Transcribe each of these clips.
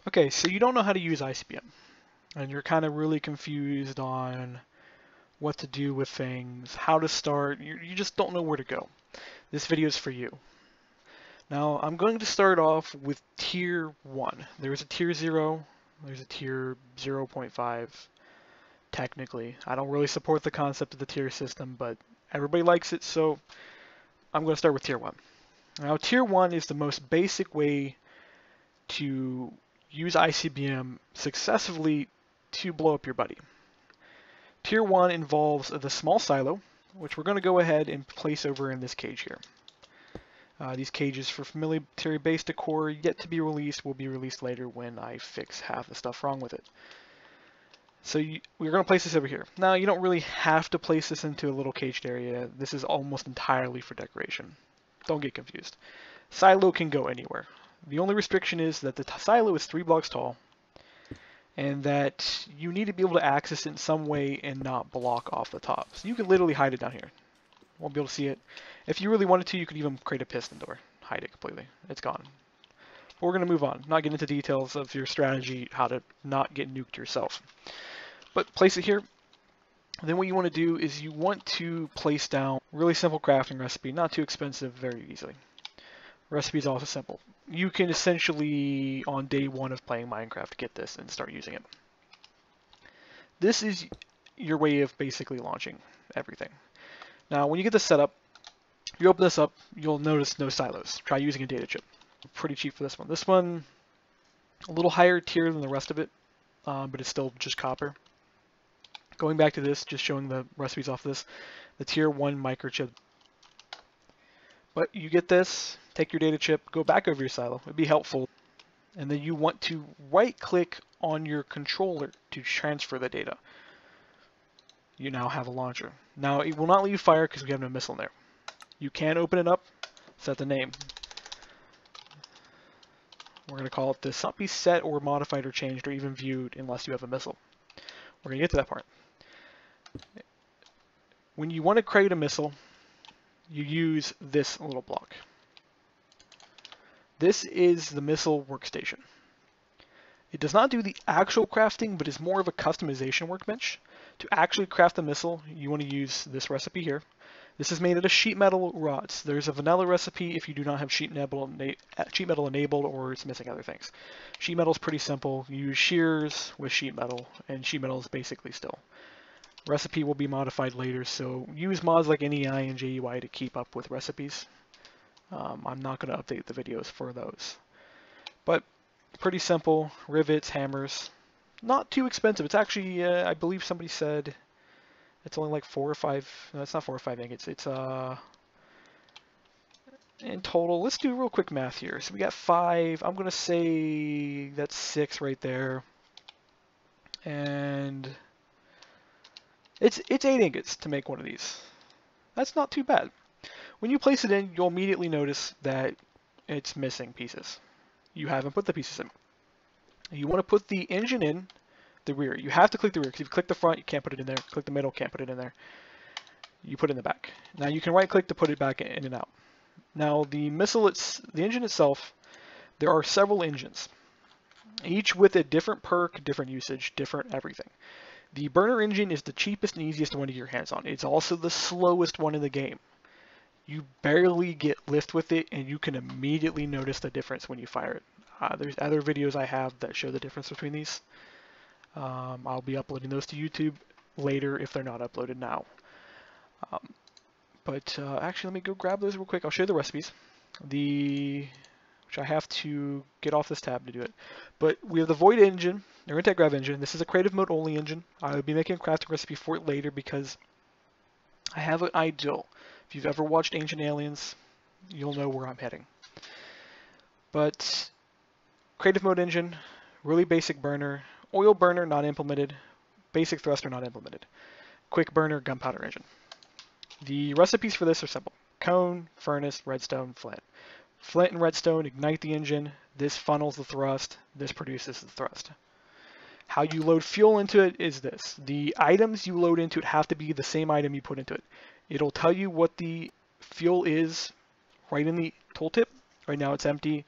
Okay, so you don't know how to use ICBM, and you're kind of really confused on what to do with things, how to start, you just don't know where to go. This video is for you. Now, I'm going to start off with Tier 1. There's a Tier 0, there's a Tier 0.5, technically. I don't really support the concept of the tier system, but everybody likes it, so I'm going to start with Tier 1. Now, Tier 1 is the most basic way to use ICBM successfully to blow up your buddy. Tier 1 involves the small silo, which we're going to go ahead and place over in this cage here. These cages for military base decor yet to be released will be released later when I fix half the stuff wrong with it. So we're going to place this over here. Now you don't really have to place this into a little caged area. This is almost entirely for decoration. Don't get confused. Silo can go anywhere. The only restriction is that the silo is 3 blocks tall, and that you need to be able to access it in some way and not block off the top. So you can literally hide it down here. Won't be able to see it. If you really wanted to, you could even create a piston door. Hide it completely. It's gone. But we're going to move on. Not get into details of your strategy, how to not get nuked yourself. But place it here. Then what you want to do is you want to place down a really simple crafting recipe. Not too expensive, very easily. Recipe is also simple. You can essentially, on day 1 of playing Minecraft, get this and start using it. This is your way of basically launching everything. Now, when you get this set up, you open this up, you'll notice no silos. Try using a data chip. Pretty cheap for this one. This one, a little higher tier than the rest of it, but it's still just copper. Going back to this, just showing the recipes off this, the tier 1 microchip. But you get this, take your data chip, go back over your silo. It'd be helpful. And then you want to right-click on your controller to transfer the data. You now have a launcher. Now, it will not let you fire because we have no missile in there. You can open it up, set the name. We're going to call it this. Not be set or modified or changed or even viewed unless you have a missile. We're going to get to that part. When you want to create a missile, you use this little block. This is the missile workstation. It does not do the actual crafting, but is more of a customization workbench. To actually craft a missile, you want to use this recipe here. This is made out of sheet metal rods. There's a vanilla recipe if you do not have sheet metal enabled or it's missing other things. Sheet metal is pretty simple. You use shears with sheet metal, and sheet metal is basically still. Recipe will be modified later, so use mods like NEI and JUI to keep up with recipes. I'm not going to update the videos for those. But pretty simple. Rivets, hammers. Not too expensive. It's actually, I believe somebody said it's only like 4 or 5. No, it's not 4 or 5 ingots. It's in total. Let's do real quick math here. So we got 5. I'm gonna say that's 6 right there, and it's 8 ingots to make one of these. That's not too bad. When you place it in, you'll immediately notice that it's missing pieces. You haven't put the pieces in. You want to put the engine in the rear. You have to click the rear, because if you click the front, you can't put it in there. Click the middle, can't put it in there. You put it in the back. Now you can right click to put it back in and out. Now the engine itself, there are several engines, each with a different perk, different usage, different everything. The burner engine is the cheapest and easiest one to get your hands on. It's also the slowest one in the game. You barely get lift with it, and you can immediately notice the difference when you fire it. There's other videos I have that show the difference between these. I'll be uploading those to YouTube later if they're not uploaded now. Actually, let me go grab those real quick. I'll show you the recipes. Which I have to get off this tab to do it. But we have the Void engine, or Anti-Grav engine. This is a creative mode only engine. I will be making a crafting recipe for it later because I have an ideal. If you've ever watched Ancient Aliens, you'll know where I'm heading. But creative mode engine, really basic burner, oil burner not implemented, basic thruster not implemented, quick burner gunpowder engine. The recipes for this are simple. Cone, furnace, redstone, flint. Flint and redstone ignite the engine. This funnels the thrust. This produces the thrust. How you load fuel into it is this. The items you load into it have to be the same item you put into it. It'll tell you what the fuel is right in the tooltip. Right now it's empty.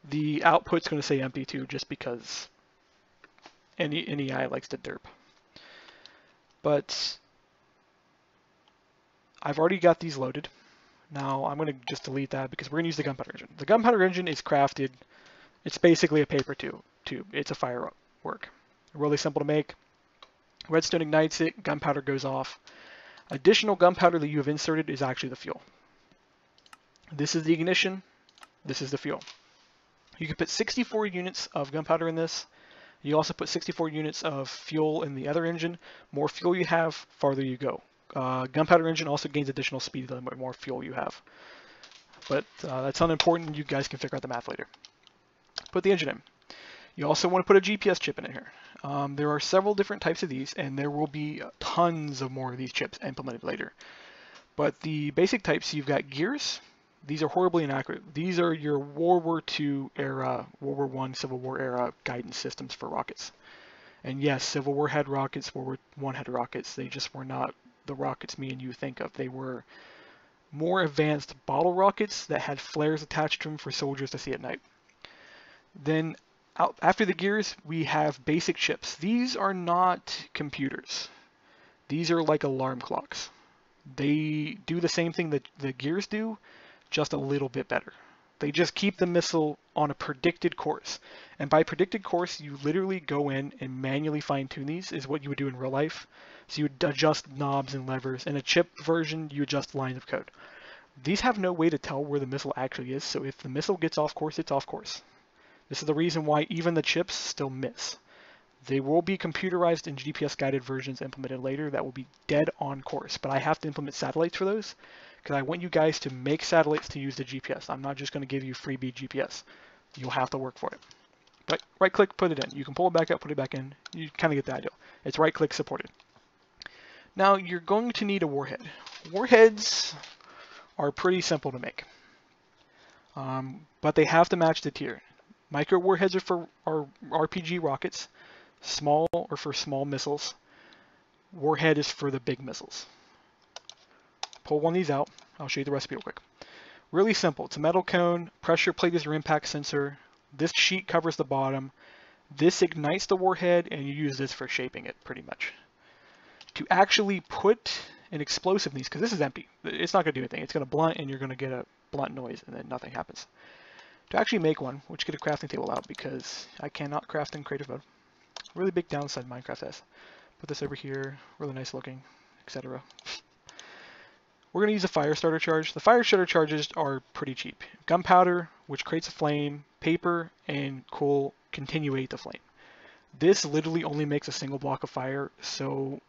The output's going to say empty too, just because NEI likes to derp. But I've already got these loaded. Now I'm going to just delete that because we're going to use the gunpowder engine. The gunpowder engine is crafted, it's basically a paper tube. It's a firework. Really simple to make. Redstone ignites it, gunpowder goes off. Additional gunpowder that you have inserted is actually the fuel. This is the ignition, this is the fuel. You can put 64 units of gunpowder in this. You also put 64 units of fuel in the other engine. More fuel you have, farther you go. Gunpowder engine also gains additional speed the more fuel you have. But that's unimportant, you guys can figure out the math later. Put the engine in. You also want to put a GPS chip in it here. There are several different types of these, and there will be tons of more of these chips implemented later. But the basic types, you've got gears. These are horribly inaccurate. These are your World War II era, World War I, Civil War era guidance systems for rockets. And yes, Civil War had rockets, World War I had rockets. They just were not the rockets me and you think of. They were more advanced bottle rockets that had flares attached to them for soldiers to see at night. Then after the gears, we have basic chips. These are not computers. These are like alarm clocks. They do the same thing that the gears do, just a little bit better. They just keep the missile on a predicted course. And by predicted course, you literally go in and manually fine-tune these, is what you would do in real life. So you would adjust knobs and levers. In a chip version, you adjust lines of code. These have no way to tell where the missile actually is, so if the missile gets off course, it's off course. This is the reason why even the chips still miss. They will be computerized and GPS-guided versions implemented later that will be dead on course, but I have to implement satellites for those, because I want you guys to make satellites to use the GPS. I'm not just going to give you freebie GPS. You'll have to work for it. But right-click, put it in. You can pull it back up, put it back in. You kind of get the idea. It's right-click supported. Now, you're going to need a warhead. Warheads are pretty simple to make, but they have to match the tier. Micro warheads are for RPG rockets. Small or for small missiles. Warhead is for the big missiles. Pull one of these out. I'll show you the recipe real quick. Really simple. It's a metal cone. Pressure plate is your impact sensor. This sheet covers the bottom. This ignites the warhead, and you use this for shaping it, pretty much. To actually put an explosive in these, because this is empty, it's not going to do anything. It's going to blunt, and you're going to get a blunt noise, and then nothing happens. To actually make one, we'll just get a crafting table out, because I cannot craft in creative mode. Really big downside Minecraft has. Put this over here, really nice looking, etc. We're going to use a fire starter charge. The fire starter charges are pretty cheap. Gunpowder, which creates a flame, paper, and coal continuate the flame. This literally only makes a single block of fire, so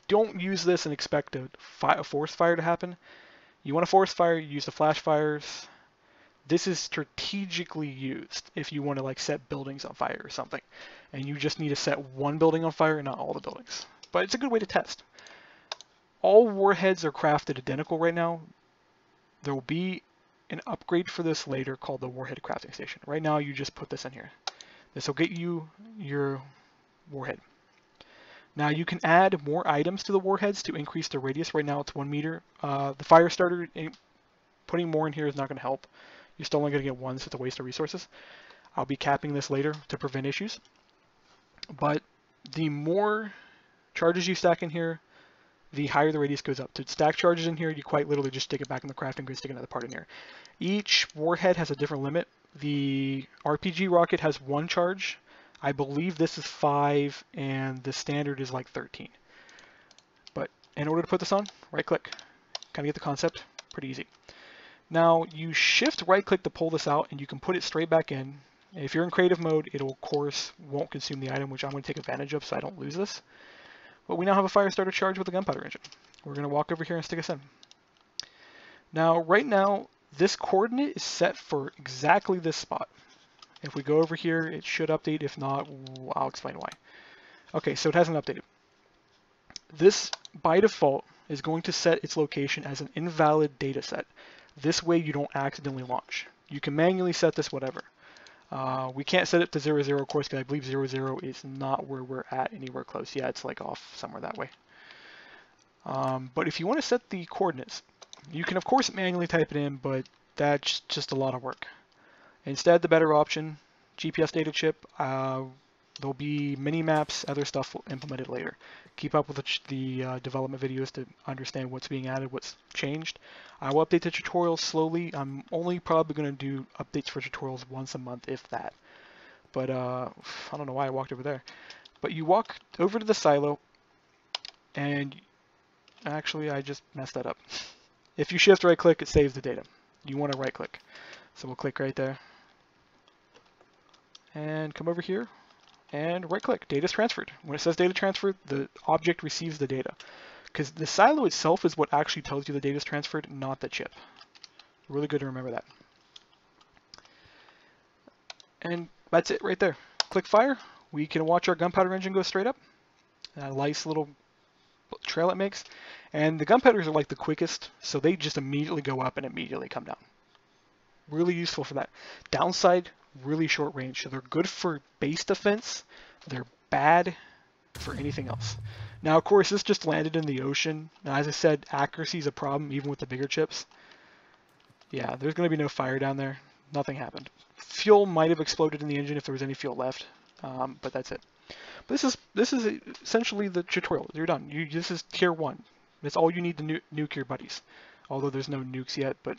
don't use this and expect a forest fire to happen. You want a forest fire, you use the flash fires. This is strategically used if you want to like set buildings on fire or something. And you just need to set one building on fire and not all the buildings. But it's a good way to test. All warheads are crafted identical right now. There will be an upgrade for this later called the Warhead Crafting Station. Right now you just put this in here. This will get you your warhead. Now you can add more items to the warheads to increase the radius. Right now it's 1 meter. The fire starter, putting more in here is not going to help. You're still only going to get one, so it's a waste of resources. I'll be capping this later to prevent issues. But the more charges you stack in here, the higher the radius goes up. To stack charges in here, you quite literally just stick it back in the crafting grid, stick another part in here. Each warhead has a different limit. The RPG rocket has 1 charge. I believe this is 5, and the standard is like 13. But in order to put this on, right click. Kind of get the concept. Pretty easy. Now you shift right click to pull this out, and you can put it straight back in. If you're in creative mode, it'll of course won't consume the item, which I'm going to take advantage of so I don't lose this. But we now have a fire starter charge with a gunpowder engine. We're going to walk over here and stick us in. Now, right now, this coordinate is set for exactly this spot. If we go over here, it should update. If not, I'll explain why. Okay, so it hasn't updated. This, by default, is going to set its location as an invalid data set. This way you don't accidentally launch. You can manually set this whatever. We can't set it to 0, 0, of course, because I believe 0, 0 is not where we're at anywhere close. Yeah, it's like off somewhere that way. But if you want to set the coordinates, you can of course manually type it in, but that's just a lot of work. Instead, the better option, GPS data chip. There'll be mini maps, other stuff implemented later. Keep up with the development videos to understand what's being added, what's changed. I will update the tutorials slowly. I'm only probably going to do updates for tutorials once a month, if that. But I don't know why I walked over there. But you walk over to the silo, and actually I just messed that up. If you shift right click, it saves the data. You want to right click. So we'll click right there. And come over here and right click. Data's transferred. When it says data transferred, the object receives the data. Because the silo itself is what actually tells you the data's transferred, not the chip. Really good to remember that. And that's it right there. Click fire. We can watch our gunpowder engine go straight up. A nice little trail it makes. And the gunpowders are like the quickest, so they just immediately go up and immediately come down. Really useful for that. Downside, really short range. So they're good for base defense. They're bad for anything else. Now, of course, this just landed in the ocean. Now, as I said, accuracy is a problem even with the bigger chips. Yeah, there's going to be no fire down there. Nothing happened. Fuel might have exploded in the engine if there was any fuel left, but that's it. But this is essentially the tutorial. You're done. This is tier 1. That's all you need to nuke your buddies. Although there's no nukes yet, but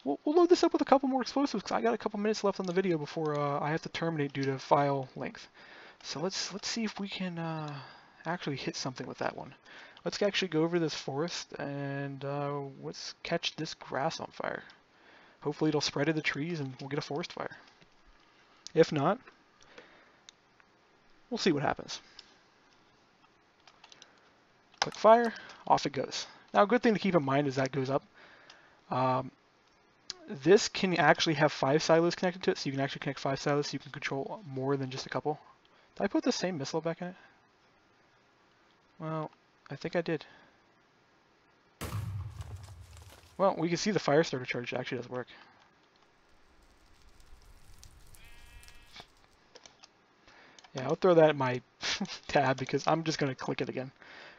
we'll load this up with a couple more explosives because I got a couple minutes left on the video before I have to terminate due to file length. So let's see if we can actually hit something with that one. Let's actually go over this forest and let's catch this grass on fire. Hopefully it'll spread to the trees and we'll get a forest fire. If not, we'll see what happens. Click fire, off it goes. Now a good thing to keep in mind as that goes up, this can actually have 5 silos connected to it, so you can actually connect 5 silos so you can control more than just a couple. Did I put the same missile back in it? Well, I think I did. Well, we can see the fire starter charge actually does work. Yeah, I'll throw that in my tab because I'm just going to click it again.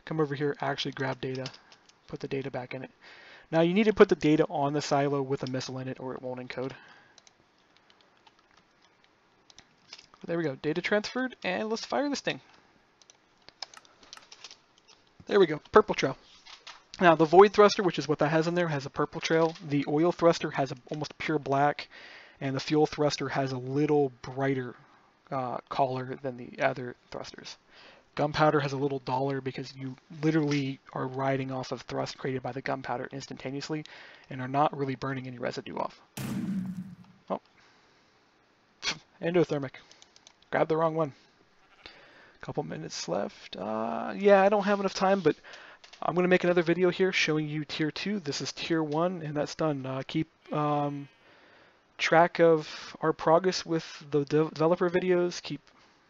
Come over here, actually grab data, put the data back in it. Now you need to put the data on the silo with a missile in it or it won't encode. But there we go, data transferred, and let's fire this thing. There we go, purple trail. Now the void thruster, which is what that has in there, has a purple trail. The oil thruster has almost pure black, and the fuel thruster has a little brighter color than the other thrusters. Gunpowder has a little duller because you literally are riding off of thrust created by the gunpowder instantaneously and are not really burning any residue off. Oh, endothermic. Grabbed the wrong one. Couple minutes left. Yeah, I don't have enough time, but I'm going to make another video here showing you tier 2. This is tier 1, and that's done. Keep track of our progress with the developer videos.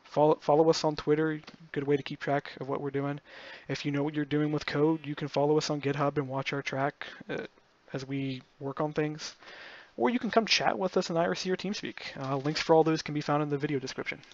Follow us on Twitter. Good way to keep track of what we're doing. If you know what you're doing with code, you can follow us on GitHub and watch our track as we work on things. Or you can come chat with us in IRC or TeamSpeak. Links for all those can be found in the video description.